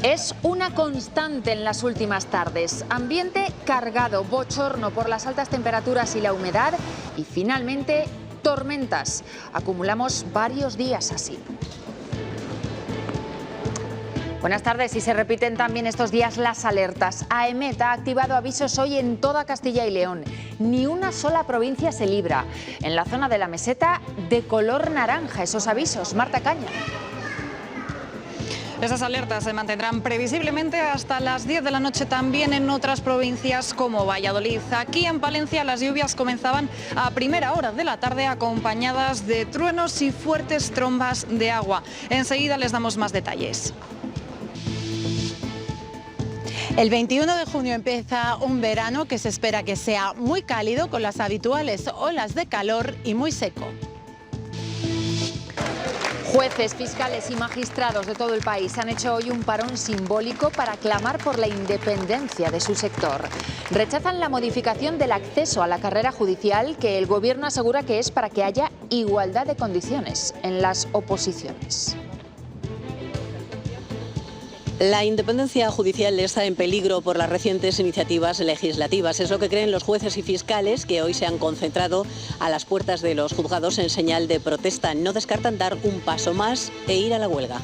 Es una constante en las últimas tardes. Ambiente cargado, bochorno por las altas temperaturas y la humedad y finalmente tormentas. Acumulamos varios días así. Buenas tardes. Y se repiten también estos días las alertas. AEMET ha activado avisos hoy en toda Castilla y León. Ni una sola provincia se libra. En la zona de la meseta, de color naranja esos avisos. Marta Caña. Esas alertas se mantendrán previsiblemente hasta las 10 de la noche también en otras provincias como Valladolid. Aquí en Palencia las lluvias comenzaban a primera hora de la tarde acompañadas de truenos y fuertes trombas de agua. Enseguida les damos más detalles. El 21 de junio empieza un verano que se espera que sea muy cálido con las habituales olas de calor y muy seco. Jueces, fiscales y magistrados de todo el país han hecho hoy un parón simbólico para clamar por la independencia de su sector. Rechazan la modificación del acceso a la carrera judicial que el Gobierno asegura que es para que haya igualdad de condiciones en las oposiciones. La independencia judicial está en peligro por las recientes iniciativas legislativas. Es lo que creen los jueces y fiscales que hoy se han concentrado a las puertas de los juzgados en señal de protesta. No descartan dar un paso más e ir a la huelga.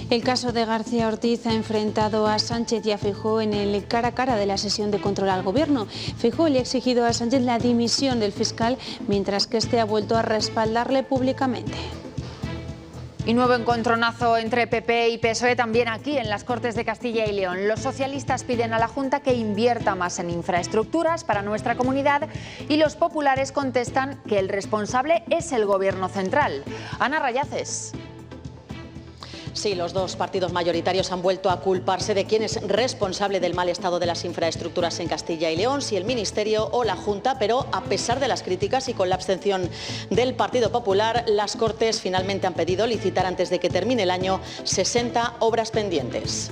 El caso de García Ortiz ha enfrentado a Sánchez y a Feijóo en el cara a cara de la sesión de control al Gobierno. Feijóo le ha exigido a Sánchez la dimisión del fiscal, mientras que este ha vuelto a respaldarle públicamente. Y nuevo encontronazo entre PP y PSOE también aquí en las Cortes de Castilla y León. Los socialistas piden a la Junta que invierta más en infraestructuras para nuestra comunidad y los populares contestan que el responsable es el Gobierno central. Ana Rayaces. Sí, los dos partidos mayoritarios han vuelto a culparse de quién es responsable del mal estado de las infraestructuras en Castilla y León, si el Ministerio o la Junta, pero a pesar de las críticas y con la abstención del Partido Popular, las Cortes finalmente han pedido licitar antes de que termine el año 60 obras pendientes.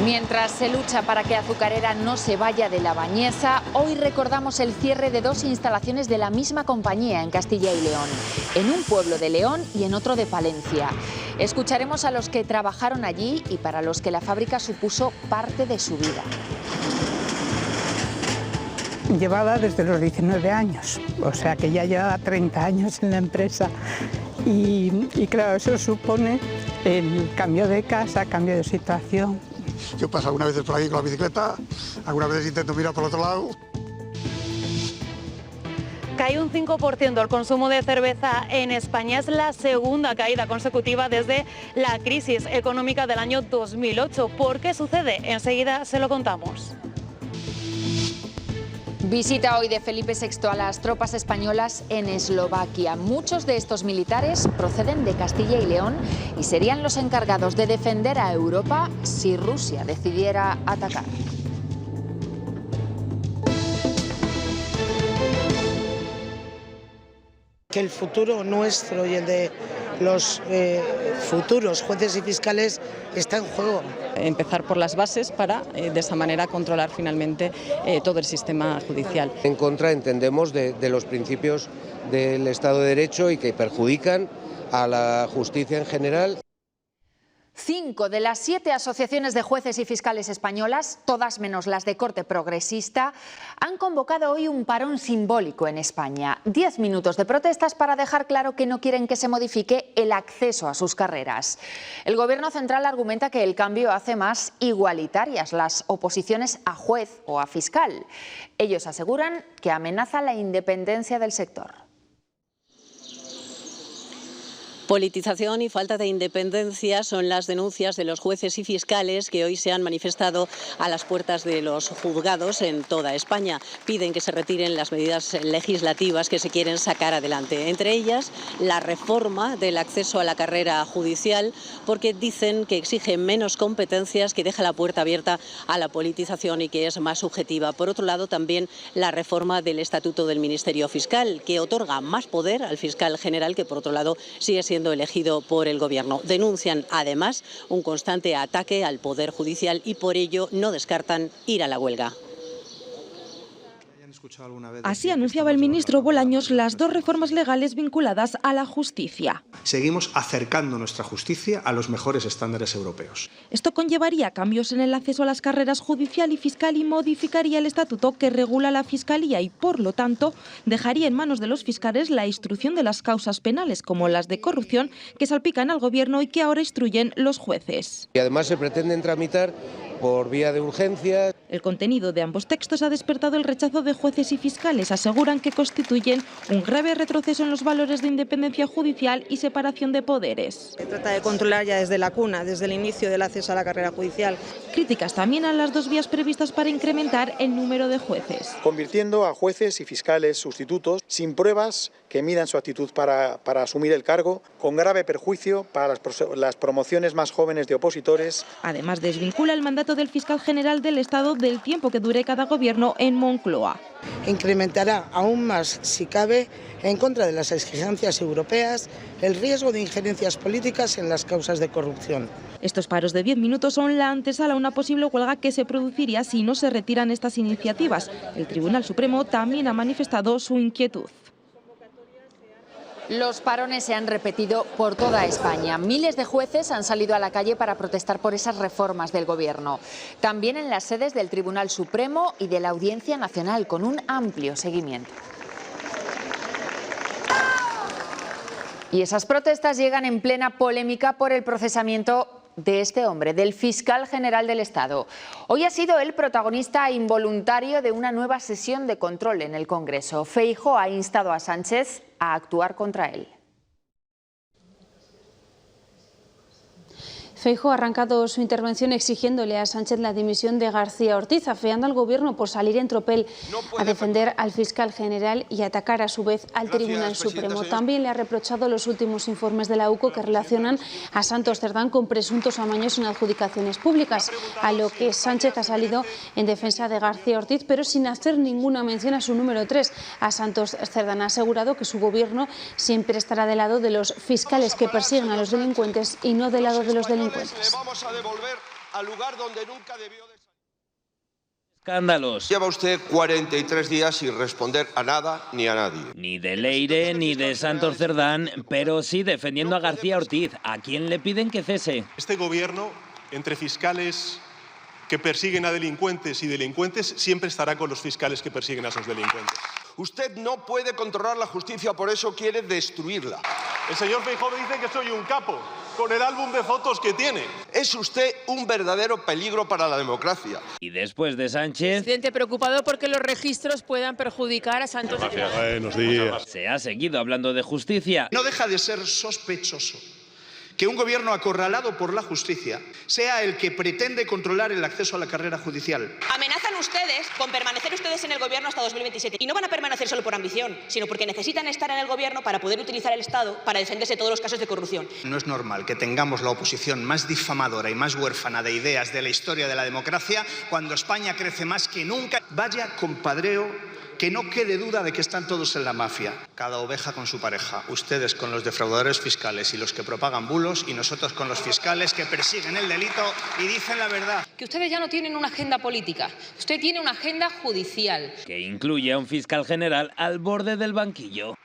Mientras se lucha para que Azucarera no se vaya de la Bañeza, hoy recordamos el cierre de dos instalaciones de la misma compañía en Castilla y León, en un pueblo de León y en otro de Palencia. Escucharemos a los que trabajaron allí y para los que la fábrica supuso parte de su vida. Llevaba desde los 19 años, o sea que ya llevaba 30 años en la empresa y claro, eso supone el cambio de casa, cambio de situación. Yo paso algunas veces por aquí con la bicicleta, algunas veces intento mirar por el otro lado. Cae un 5% el consumo de cerveza en España. Es la segunda caída consecutiva desde la crisis económica del año 2008. ¿Por qué sucede? Enseguida se lo contamos. Visita hoy de Felipe VI a las tropas españolas en Eslovaquia. Muchos de estos militares proceden de Castilla y León y serían los encargados de defender a Europa si Rusia decidiera atacar. Que el futuro nuestro y el de los futuros jueces y fiscales está en juego. Empezar por las bases para de esa manera controlar finalmente todo el sistema judicial. En contra, entendemos, de los principios del Estado de Derecho y que perjudican a la justicia en general. 5 de las 7 asociaciones de jueces y fiscales españolas, todas menos las de corte progresista, han convocado hoy un parón simbólico en España. 10 minutos de protestas para dejar claro que no quieren que se modifique el acceso a sus carreras. El Gobierno central argumenta que el cambio hace más igualitarias las oposiciones a juez o a fiscal. Ellos aseguran que amenaza la independencia del sector. Politización y falta de independencia son las denuncias de los jueces y fiscales que hoy se han manifestado a las puertas de los juzgados en toda España. Piden que se retiren las medidas legislativas que se quieren sacar adelante. Entre ellas, la reforma del acceso a la carrera judicial, porque dicen que exige menos competencias, que deja la puerta abierta a la politización y que es más subjetiva. Por otro lado, también la reforma del Estatuto del Ministerio Fiscal, que otorga más poder al fiscal general, que por otro lado sigue siendo elegido por el Gobierno. Denuncian además un constante ataque al Poder Judicial y por ello no descartan ir a la huelga. Así anunciaba el ministro Bolaños las dos reformas legales vinculadas a la justicia. Seguimos acercando nuestra justicia a los mejores estándares europeos. Esto conllevaría cambios en el acceso a las carreras judicial y fiscal y modificaría el estatuto que regula la Fiscalía y, por lo tanto, dejaría en manos de los fiscales la instrucción de las causas penales, como las de corrupción, que salpican al Gobierno y que ahora instruyen los jueces. Y además se pretenden tramitar por vía de urgencia. El contenido de ambos textos ha despertado el rechazo de jueces y fiscales. Aseguran que constituyen un grave retroceso en los valores de independencia judicial y separación de poderes. Se trata de controlar ya desde la cuna, desde el inicio del acceso a la carrera judicial. Críticas también a las dos vías previstas para incrementar el número de jueces. Convirtiendo a jueces y fiscales sustitutos sin pruebas que midan su actitud para asumir el cargo, con grave perjuicio para las promociones más jóvenes de opositores. Además, desvincula el mandato del fiscal general del Estado del tiempo que dure cada gobierno en Moncloa. Incrementará aún más, si cabe, en contra de las exigencias europeas, el riesgo de injerencias políticas en las causas de corrupción. Estos paros de 10 minutos son la antesala a una posible huelga que se produciría si no se retiran estas iniciativas. El Tribunal Supremo también ha manifestado su inquietud. Los parones se han repetido por toda España. Miles de jueces han salido a la calle para protestar por esas reformas del Gobierno. También en las sedes del Tribunal Supremo y de la Audiencia Nacional, con un amplio seguimiento. Y esas protestas llegan en plena polémica por el procesamiento de este hombre, del fiscal general del Estado. Hoy ha sido el protagonista involuntario de una nueva sesión de control en el Congreso. Feijóo ha instado a Sánchez a actuar contra él. Feijóo ha arrancado su intervención exigiéndole a Sánchez la dimisión de García Ortiz, afeando al Gobierno por salir en tropel a defender al fiscal general y atacar a su vez al Tribunal Supremo. También le ha reprochado los últimos informes de la UCO que relacionan a Santos Cerdán con presuntos amaños en adjudicaciones públicas, a lo que Sánchez ha salido en defensa de García Ortiz, pero sin hacer ninguna mención a su número 3, a Santos Cerdán. Ha asegurado que su Gobierno siempre estará del lado de los fiscales que persiguen a los delincuentes y no del lado de los delincuentes. Le vamos a devolver al lugar donde nunca debió de salir. Escándalos. Lleva usted 43 días sin responder a nada ni a nadie. Ni de Leire ni de Santos Cerdán, pero sí defendiendo a García Ortiz, a quien le piden que cese. Este gobierno, entre fiscales que persiguen a delincuentes y delincuentes, siempre estará con los fiscales que persiguen a esos delincuentes. Usted no puede controlar la justicia, por eso quiere destruirla. El señor Feijóo dice que soy un capo, con el álbum de fotos que tiene. Es usted un verdadero peligro para la democracia. Y después de Sánchez... Presidente, preocupado porque los registros puedan perjudicar a Santos. Gracias, buenos días. Se ha seguido hablando de justicia. No deja de ser sospechoso que un gobierno acorralado por la justicia sea el que pretende controlar el acceso a la carrera judicial. Amenazan ustedes con permanecer ustedes en el gobierno hasta 2027. Y no van a permanecer solo por ambición, sino porque necesitan estar en el gobierno para poder utilizar el Estado para defenderse de todos los casos de corrupción. No es normal que tengamos la oposición más difamadora y más huérfana de ideas de la historia de la democracia cuando España crece más que nunca. Vaya compadreo. Que no quede duda de que están todos en la mafia. Cada oveja con su pareja. Ustedes con los defraudadores fiscales y los que propagan bulos, y nosotros con los fiscales que persiguen el delito y dicen la verdad. Que ustedes ya no tienen una agenda política, usted tiene una agenda judicial. Que incluye a un fiscal general al borde del banquillo.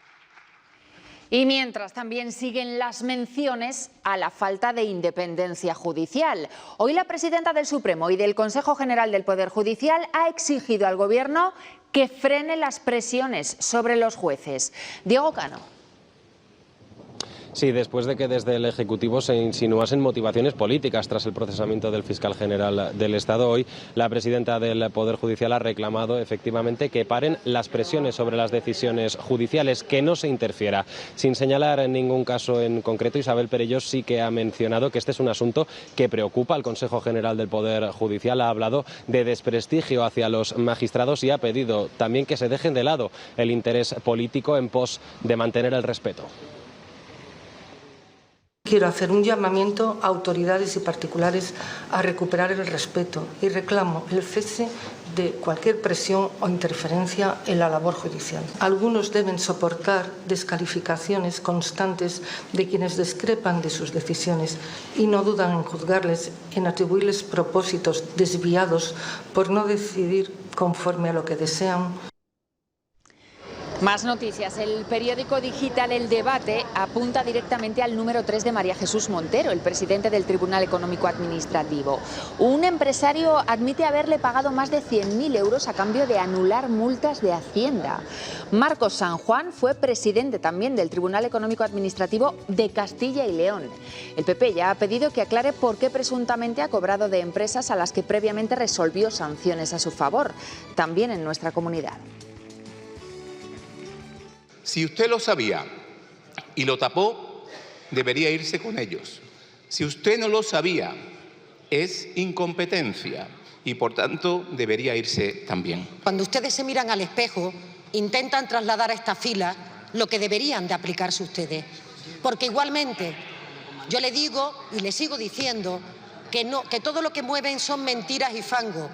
Y mientras también siguen las menciones a la falta de independencia judicial. Hoy la presidenta del Supremo y del Consejo General del Poder Judicial ha exigido al Gobierno que frene las presiones sobre los jueces. Diego Cano. Sí, después de que desde el Ejecutivo se insinuasen motivaciones políticas tras el procesamiento del fiscal general del Estado, hoy la presidenta del Poder Judicial ha reclamado efectivamente que paren las presiones sobre las decisiones judiciales, que no se interfiera. Sin señalar en ningún caso en concreto, Isabel Perello sí que ha mencionado que este es un asunto que preocupa al Consejo General del Poder Judicial. Ha hablado de desprestigio hacia los magistrados y ha pedido también que se dejen de lado el interés político en pos de mantener el respeto. Quiero hacer un llamamiento a autoridades y particulares a recuperar el respeto y reclamo el cese de cualquier presión o interferencia en la labor judicial. Algunos deben soportar descalificaciones constantes de quienes discrepan de sus decisiones y no dudan en juzgarles, en atribuirles propósitos desviados por no decidir conforme a lo que desean. Más noticias. El periódico digital El Debate apunta directamente al número 3 de María Jesús Montero, el presidente del Tribunal Económico Administrativo. Un empresario admite haberle pagado más de 100.000 euros a cambio de anular multas de Hacienda. Marcos San Juan fue presidente también del Tribunal Económico Administrativo de Castilla y León. El PP ya ha pedido que aclare por qué presuntamente ha cobrado de empresas a las que previamente resolvió sanciones a su favor, también en nuestra comunidad. Si usted lo sabía y lo tapó, debería irse con ellos. Si usted no lo sabía, es incompetencia y, por tanto, debería irse también. Cuando ustedes se miran al espejo, intentan trasladar a esta fila lo que deberían de aplicarse ustedes. Porque igualmente, yo le digo y le sigo diciendo que todo lo que mueven son mentiras y fango.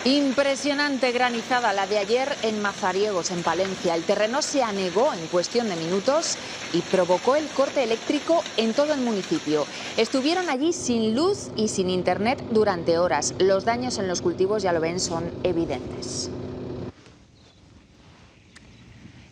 Impresionante granizada la de ayer en Mazariegos, en Palencia. El terreno se anegó en cuestión de minutos y provocó el corte eléctrico en todo el municipio. Estuvieron allí sin luz y sin internet durante horas. Los daños en los cultivos, ya lo ven, son evidentes.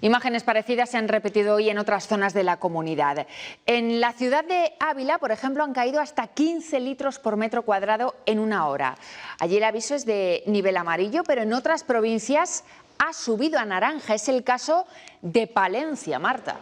Imágenes parecidas se han repetido hoy en otras zonas de la comunidad. En la ciudad de Ávila, por ejemplo, han caído hasta 15 litros por metro cuadrado en una hora. Allí el aviso es de nivel amarillo, pero en otras provincias ha subido a naranja. Es el caso de Palencia, Marta.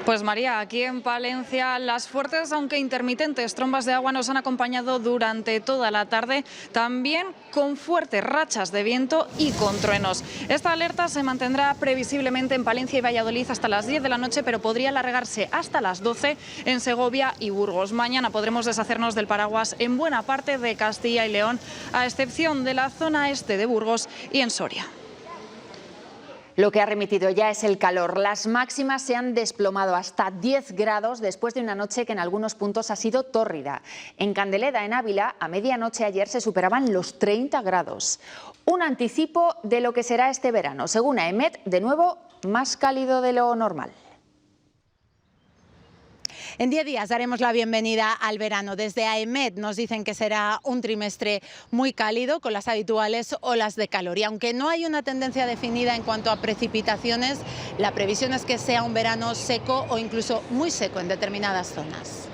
Pues María, aquí en Palencia las fuertes, aunque intermitentes, trombas de agua nos han acompañado durante toda la tarde, también con fuertes rachas de viento y con truenos. Esta alerta se mantendrá previsiblemente en Palencia y Valladolid hasta las 10 de la noche, pero podría alargarse hasta las 12 en Segovia y Burgos. Mañana podremos deshacernos del paraguas en buena parte de Castilla y León, a excepción de la zona este de Burgos y en Soria. Lo que ha remitido ya es el calor. Las máximas se han desplomado hasta 10 grados después de una noche que en algunos puntos ha sido tórrida. En Candeleda, en Ávila, a medianoche ayer se superaban los 30 grados. Un anticipo de lo que será este verano. Según AEMET, de nuevo, más cálido de lo normal. En 10 días daremos la bienvenida al verano. Desde AEMET nos dicen que será un trimestre muy cálido, con las habituales olas de calor. Y aunque no hay una tendencia definida en cuanto a precipitaciones, la previsión es que sea un verano seco o incluso muy seco en determinadas zonas.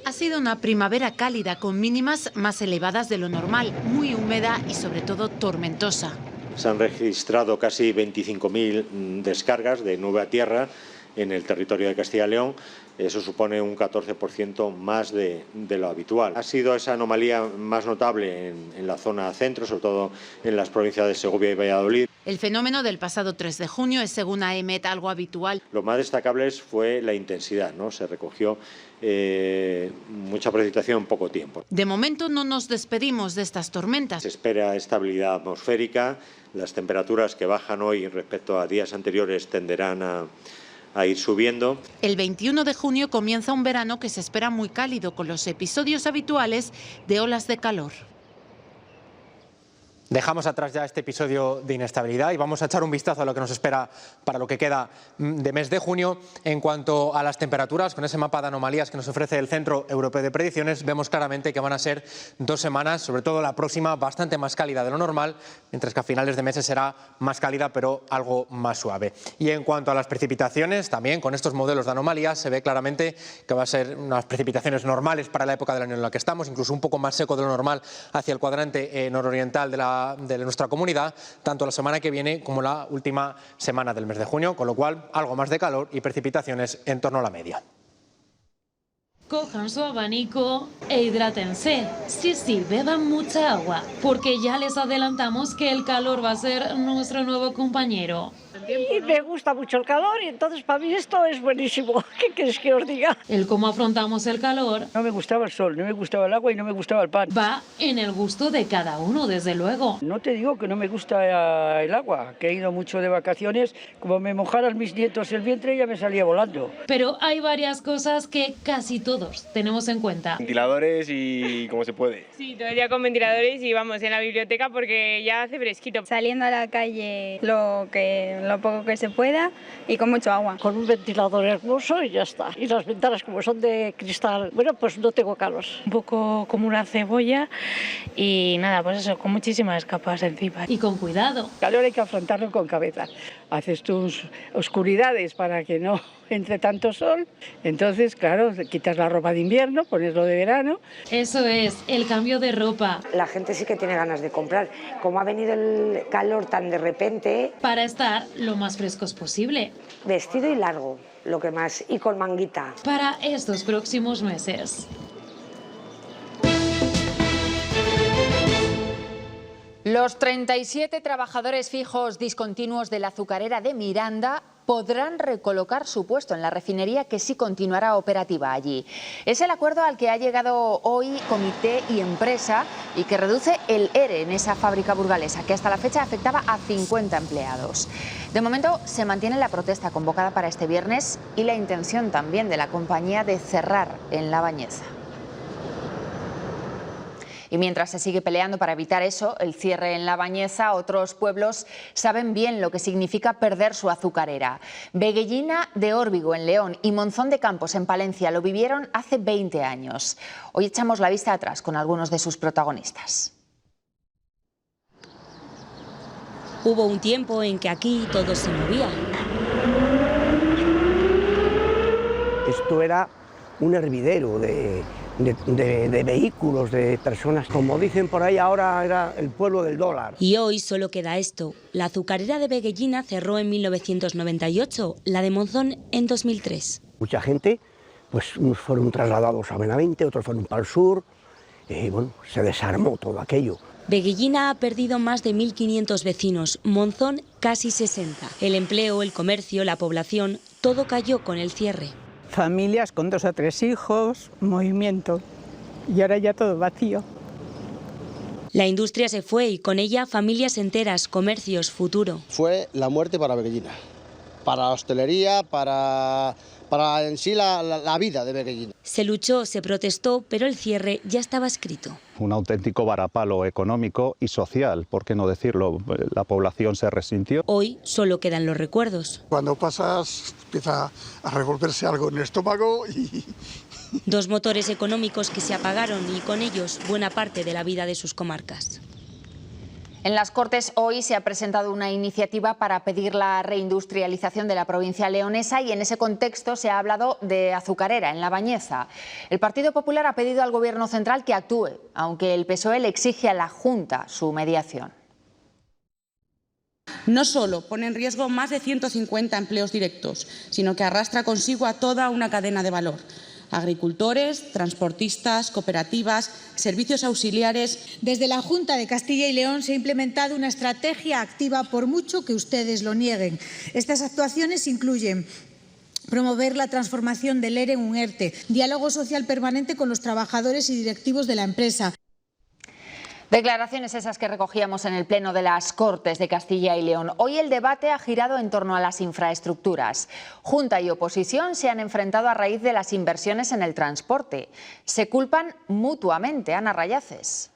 Ha sido una primavera cálida, con mínimas más elevadas de lo normal, muy húmeda y sobre todo tormentosa. Se han registrado casi 25.000 descargas de nube a tierra en el territorio de Castilla y León. Eso supone un 14% más de lo habitual. Ha sido esa anomalía más notable en la zona centro, sobre todo en las provincias de Segovia y Valladolid. El fenómeno del pasado 3 de junio es, según AEMET, algo habitual. Lo más destacable fue la intensidad, ¿no? Se recogió mucha precipitación en poco tiempo. De momento no nos despedimos de estas tormentas. Se espera estabilidad atmosférica. Las temperaturas que bajan hoy respecto a días anteriores tenderán a ir subiendo. El 21 de junio comienza un verano que se espera muy cálido, con los episodios habituales de olas de calor. Dejamos atrás ya este episodio de inestabilidad y vamos a echar un vistazo a lo que nos espera para lo que queda de mes de junio. En cuanto a las temperaturas, con ese mapa de anomalías que nos ofrece el Centro Europeo de Predicciones, vemos claramente que van a ser 2 semanas, sobre todo la próxima, bastante más cálida de lo normal, mientras que a finales de meses será más cálida pero algo más suave. Y en cuanto a las precipitaciones, también con estos modelos de anomalías se ve claramente que va a ser unas precipitaciones normales para la época del año en la que estamos, incluso un poco más seco de lo normal hacia el cuadrante nororiental de nuestra comunidad, tanto la semana que viene como la última semana del mes de junio, con lo cual algo más de calor y precipitaciones en torno a la media. Cojan su abanico e hidrátense. Sí, beban mucha agua, porque ya les adelantamos que el calor va a ser nuestro nuevo compañero. Y me gusta mucho el calor y entonces para mí esto es buenísimo. ¿Qué quieres que os diga? El cómo afrontamos el calor. No me gustaba el sol, no me gustaba el agua y no me gustaba el pan. Va en el gusto de cada uno, desde luego. No te digo que no me gusta el agua, que he ido mucho de vacaciones. Como me mojaran mis nietos el vientre ya me salía volando. Pero hay varias cosas que casi todos tenemos en cuenta. Ventiladores y como se puede. Sí, todo el día con ventiladores y vamos en la biblioteca porque ya hace fresquito. Saliendo a la calle, lo poco que se pueda y con mucho agua. Con un ventilador hermoso y ya está. Y las ventanas como son de cristal, bueno, pues no tengo calos. Un poco como una cebolla y nada, pues eso, con muchísimas capas encima. Y con cuidado. Calor hay que afrontarlo con cabeza. Haces tus oscuridades para que no entre tanto sol, entonces claro, quitas la ropa de invierno, pones lo de verano. Eso es, el cambio de ropa. La gente sí que tiene ganas de comprar. Como ha venido el calor tan de repente... Para estar lo más frescos posible. Vestido y largo, lo que más, y con manguita. Para estos próximos meses. Los 37 trabajadores fijos discontinuos de la azucarera de Miranda podrán recolocar su puesto en la refinería que sí continuará operativa allí. Es el acuerdo al que ha llegado hoy comité y empresa y que reduce el ERE en esa fábrica burgalesa, que hasta la fecha afectaba a 50 empleados. De momento se mantiene la protesta convocada para este viernes y la intención también de la compañía de cerrar en La Bañeza. Y mientras se sigue peleando para evitar eso, el cierre en La Bañeza, otros pueblos saben bien lo que significa perder su azucarera. Veguellina de Órbigo, en León, y Monzón de Campos, en Palencia, lo vivieron hace 20 años. Hoy echamos la vista atrás con algunos de sus protagonistas. Hubo un tiempo en que aquí todo se movía. Esto era un hervidero de vehículos, de personas. Como dicen por ahí, ahora era el pueblo del dólar. Y hoy solo queda esto. La azucarera de Veguellina cerró en 1998, la de Monzón en 2003. Mucha gente, pues unos fueron trasladados a Benavente, otros fueron para el sur, y bueno, se desarmó todo aquello. Veguellina ha perdido más de 1.500 vecinos, Monzón casi 60. El empleo, el comercio, la población, todo cayó con el cierre. Familias con 2 o 3 hijos, movimiento, y ahora ya todo vacío. La industria se fue y con ella familias enteras, comercios, futuro. Fue la muerte para Veguellina, para la hostelería, para en sí la vida de Veguellina. Se luchó, se protestó, pero el cierre ya estaba escrito. Un auténtico varapalo económico y social, por qué no decirlo, la población se resintió. Hoy solo quedan los recuerdos. Cuando pasas empieza a revolverse algo en el estómago y... 2 motores económicos que se apagaron y con ellos buena parte de la vida de sus comarcas. En las Cortes hoy se ha presentado una iniciativa para pedir la reindustrialización de la provincia leonesa y en ese contexto se ha hablado de azucarera en La Bañeza. El Partido Popular ha pedido al Gobierno central que actúe, aunque el PSOE le exige a la Junta su mediación. No solo pone en riesgo más de 150 empleos directos, sino que arrastra consigo a toda una cadena de valor. Agricultores, transportistas, cooperativas, servicios auxiliares. Desde la Junta de Castilla y León se ha implementado una estrategia activa, por mucho que ustedes lo nieguen. Estas actuaciones incluyen promover la transformación del ERE en un ERTE, diálogo social permanente con los trabajadores y directivos de la empresa. Declaraciones esas que recogíamos en el Pleno de las Cortes de Castilla y León. Hoy el debate ha girado en torno a las infraestructuras. Junta y oposición se han enfrentado a raíz de las inversiones en el transporte. Se culpan mutuamente. Ana Rayaces.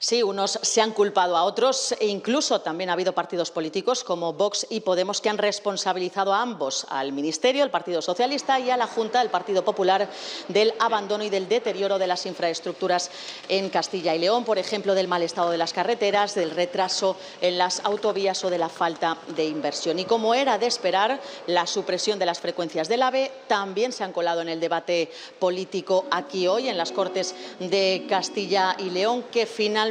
Sí, unos se han culpado a otros e incluso también ha habido partidos políticos como Vox y Podemos que han responsabilizado a ambos, al Ministerio, el Partido Socialista y a la Junta, el Partido Popular, del abandono y del deterioro de las infraestructuras en Castilla y León, por ejemplo, del mal estado de las carreteras, del retraso en las autovías o de la falta de inversión. Y como era de esperar, la supresión de las frecuencias del AVE también se han colado en el debate político aquí hoy en las Cortes de Castilla y León, que finalmente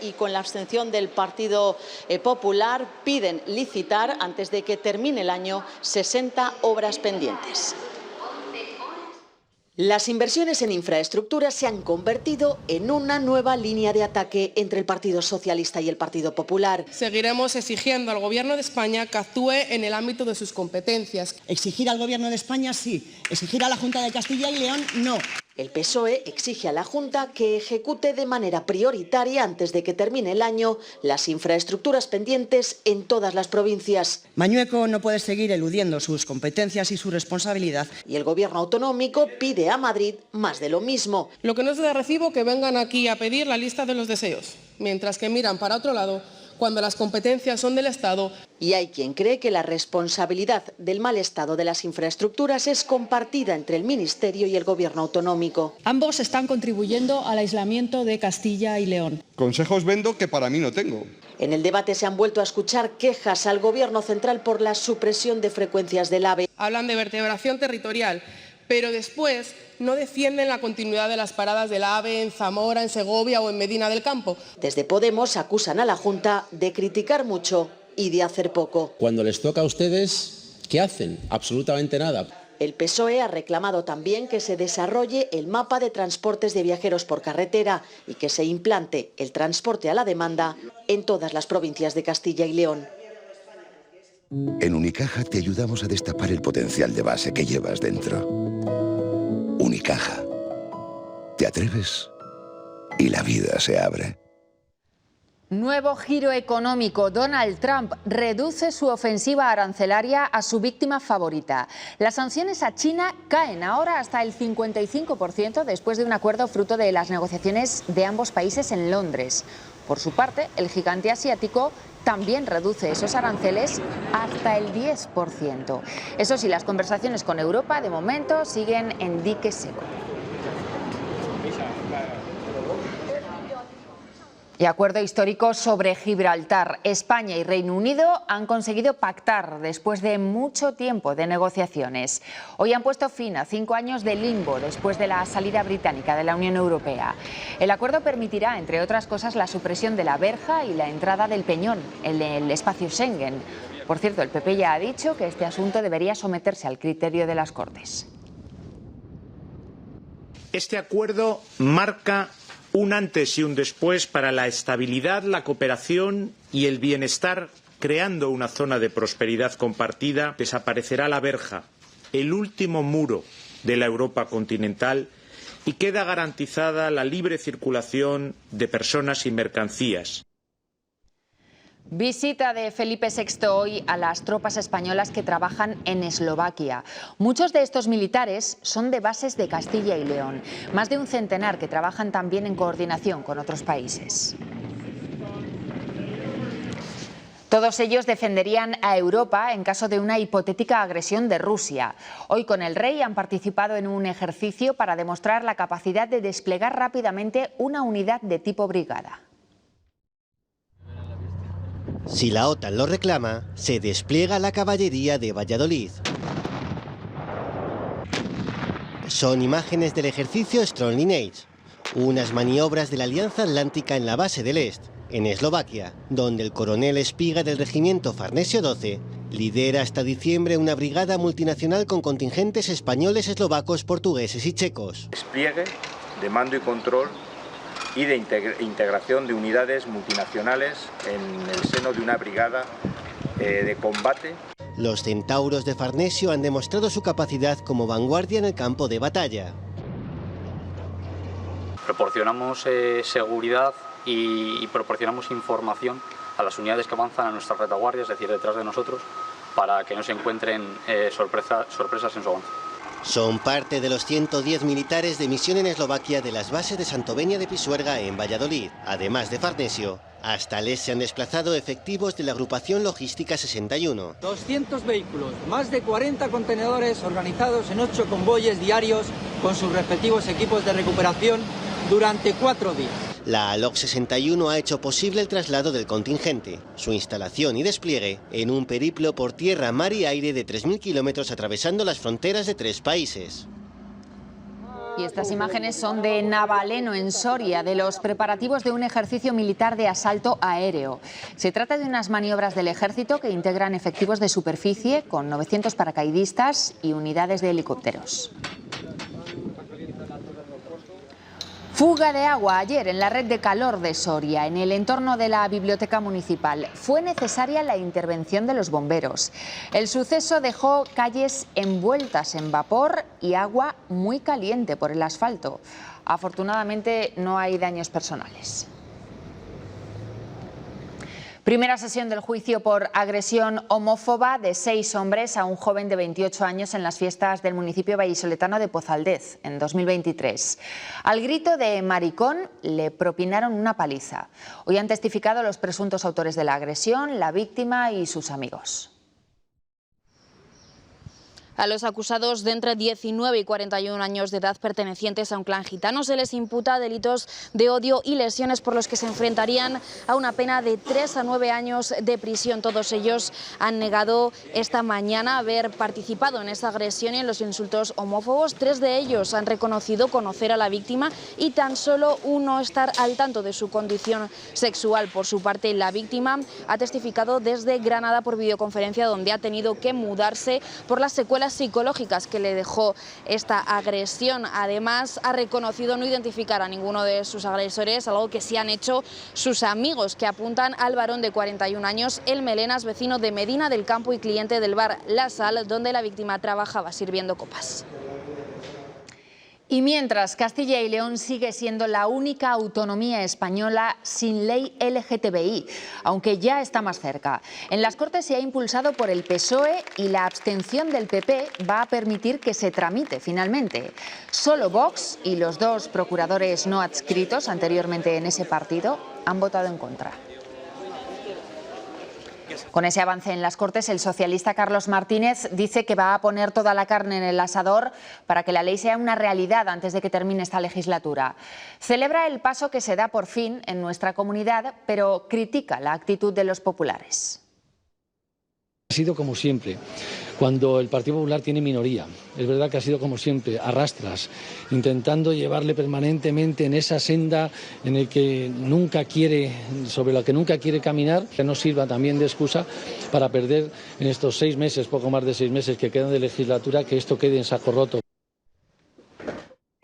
y con la abstención del Partido Popular piden licitar antes de que termine el año 60 obras pendientes. Las inversiones en infraestructuras se han convertido en una nueva línea de ataque entre el Partido Socialista y el Partido Popular. Seguiremos exigiendo al Gobierno de España que actúe en el ámbito de sus competencias. Exigir al Gobierno de España sí, exigir a la Junta de Castilla y León no. El PSOE exige a la Junta que ejecute de manera prioritaria, antes de que termine el año, las infraestructuras pendientes en todas las provincias. Mañueco no puede seguir eludiendo sus competencias y su responsabilidad. Y el Gobierno autonómico pide a Madrid más de lo mismo. Lo que no es de recibo que vengan aquí a pedir la lista de los deseos, mientras que miran para otro lado cuando las competencias son del Estado. Y hay quien cree que la responsabilidad del mal estado de las infraestructuras es compartida entre el Ministerio y el Gobierno autonómico. Ambos están contribuyendo al aislamiento de Castilla y León. Consejos vendo que para mí no tengo. En el debate se han vuelto a escuchar quejas al Gobierno central por la supresión de frecuencias del AVE. Hablan de vertebración territorial, pero después no defienden la continuidad de las paradas del AVE en Zamora, en Segovia o en Medina del Campo. Desde Podemos acusan a la Junta de criticar mucho y de hacer poco. Cuando les toca a ustedes, ¿qué hacen? Absolutamente nada. El PSOE ha reclamado también que se desarrolle el mapa de transportes de viajeros por carretera y que se implante el transporte a la demanda en todas las provincias de Castilla y León. En Unicaja te ayudamos a destapar el potencial de base que llevas dentro. Unicaja. Te atreves y la vida se abre. Nuevo giro económico. Donald Trump reduce su ofensiva arancelaria a su víctima favorita. Las sanciones a China caen ahora hasta el 55% después de un acuerdo fruto de las negociaciones de ambos países en Londres. Por su parte, el gigante asiático también reduce esos aranceles hasta el 10%. Eso sí, las conversaciones con Europa de momento siguen en dique seco. Y acuerdo histórico sobre Gibraltar. España y Reino Unido han conseguido pactar después de mucho tiempo de negociaciones. Hoy han puesto fin a 5 años de limbo después de la salida británica de la Unión Europea. El acuerdo permitirá, entre otras cosas, la supresión de la verja y la entrada del peñón en el espacio Schengen. Por cierto, el PP ya ha dicho que este asunto debería someterse al criterio de las Cortes. Este acuerdo marca un antes y un después para la estabilidad, la cooperación y el bienestar, creando una zona de prosperidad compartida. Desaparecerá la verja, el último muro de la Europa continental, y queda garantizada la libre circulación de personas y mercancías. Visita de Felipe VI hoy a las tropas españolas que trabajan en Eslovaquia. Muchos de estos militares son de bases de Castilla y León, más de un centenar que trabajan también en coordinación con otros países. Todos ellos defenderían a Europa en caso de una hipotética agresión de Rusia. Hoy con el rey han participado en un ejercicio para demostrar la capacidad de desplegar rápidamente una unidad de tipo brigada. Si la OTAN lo reclama, se despliega la caballería de Valladolid. Son imágenes del ejercicio Strong Lineage, unas maniobras de la Alianza Atlántica en la base del Est, en Eslovaquia, donde el coronel Espiga del regimiento Farnesio 12 lidera hasta diciembre una brigada multinacional con contingentes españoles, eslovacos, portugueses y checos. Despliegue de mando y control y de integración de unidades multinacionales en el seno de una brigada de combate. Los centauros de Farnesio han demostrado su capacidad como vanguardia en el campo de batalla. Proporcionamos seguridad y proporcionamos información a las unidades que avanzan a nuestra retaguardia, es decir, detrás de nosotros, para que no se encuentren sorpresas en su avance. Son parte de los 110 militares de misión en Eslovaquia de las bases de Santovenia de Pisuerga en Valladolid. Además de Farnesio, hasta Les se han desplazado efectivos de la agrupación logística 61. 200 vehículos, más de 40 contenedores organizados en 8 convoyes diarios con sus respectivos equipos de recuperación durante 4 días. La ALOC 61 ha hecho posible el traslado del contingente, su instalación y despliegue en un periplo por tierra, mar y aire de 3.000 kilómetros atravesando las fronteras de 3 países. Y estas imágenes son de Navaleno, en Soria, de los preparativos de un ejercicio militar de asalto aéreo. Se trata de unas maniobras del ejército que integran efectivos de superficie con 900 paracaidistas y unidades de helicópteros. Fuga de agua ayer en la red de calor de Soria, en el entorno de la biblioteca municipal. Fue necesaria la intervención de los bomberos. El suceso dejó calles envueltas en vapor y agua muy caliente por el asfalto. Afortunadamente no hay daños personales. Primera sesión del juicio por agresión homófoba de 6 hombres a un joven de 28 años en las fiestas del municipio vallisoletano de Pozaldez en 2023. Al grito de maricón le propinaron una paliza. Hoy han testificado los presuntos autores de la agresión, la víctima y sus amigos. A los acusados de entre 19 y 41 años de edad pertenecientes a un clan gitano se les imputa delitos de odio y lesiones por los que se enfrentarían a una pena de 3 a 9 años de prisión. Todos ellos han negado esta mañana haber participado en esa agresión y en los insultos homófobos. 3 de ellos han reconocido conocer a la víctima y tan solo uno estar al tanto de su condición sexual. Por su parte, la víctima ha testificado desde Granada por videoconferencia, donde ha tenido que mudarse por las secuelas psicológicas que le dejó esta agresión. Además, ha reconocido no identificar a ninguno de sus agresores, algo que sí han hecho sus amigos, que apuntan al varón de 41 años, El Melenas, vecino de Medina del Campo y cliente del bar La Sal, donde la víctima trabajaba sirviendo copas. Y mientras, Castilla y León sigue siendo la única autonomía española sin ley LGTBI, aunque ya está más cerca. En las Cortes se ha impulsado por el PSOE y la abstención del PP va a permitir que se tramite finalmente. Solo Vox y los 2 procuradores no adscritos anteriormente en ese partido han votado en contra. Con ese avance en las Cortes, el socialista Carlos Martínez dice que va a poner toda la carne en el asador para que la ley sea una realidad antes de que termine esta legislatura. Celebra el paso que se da por fin en nuestra comunidad, pero critica la actitud de los populares. Ha sido como siempre, cuando el Partido Popular tiene minoría. Es verdad que ha sido como siempre, arrastras, intentando llevarle permanentemente en esa senda en el que nunca quiere, sobre la que nunca quiere caminar, que no sirva también de excusa para perder en estos 6 meses, poco más de 6 meses que quedan de legislatura, que esto quede en saco roto.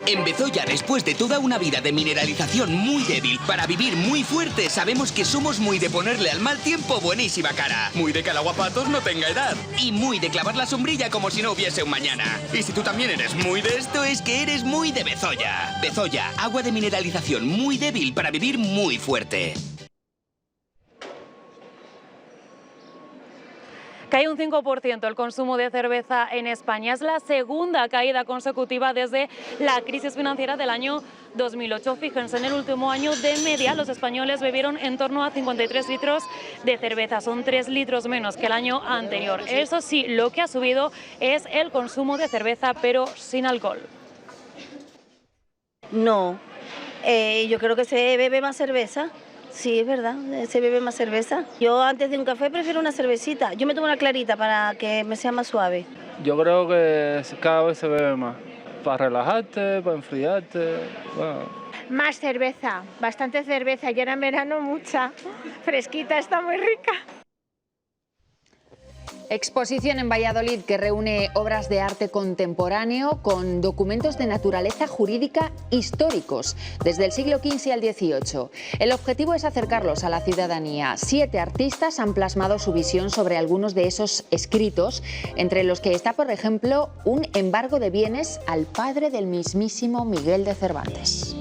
En Bezoya, después de toda una vida de mineralización muy débil para vivir muy fuerte, sabemos que somos muy de ponerle al mal tiempo buenísima cara. Muy de que el aguapatos no tenga edad. Y muy de clavar la sombrilla como si no hubiese un mañana. Y si tú también eres muy de esto, es que eres muy de Bezoya. Bezoya, agua de mineralización muy débil para vivir muy fuerte. Cae un 5% el consumo de cerveza en España. Es la segunda caída consecutiva desde la crisis financiera del año 2008. Fíjense, en el último año de media los españoles bebieron en torno a 53 litros de cerveza. Son 3 litros menos que el año anterior. Eso sí, lo que ha subido es el consumo de cerveza, pero sin alcohol. No, yo creo que se bebe más cerveza. Sí, es verdad, se bebe más cerveza. Yo antes de un café prefiero una cervecita. Yo me tomo una clarita para que me sea más suave. Yo creo que cada vez se bebe más. Para relajarte, para enfriarte. Bueno. Más cerveza, bastante cerveza. Y ahora en verano mucha. Fresquita, está muy rica. Exposición en Valladolid que reúne obras de arte contemporáneo con documentos de naturaleza jurídica históricos, desde el siglo XV al XVIII. El objetivo es acercarlos a la ciudadanía. 7 artistas han plasmado su visión sobre algunos de esos escritos, entre los que está, por ejemplo, un embargo de bienes al padre del mismísimo Miguel de Cervantes.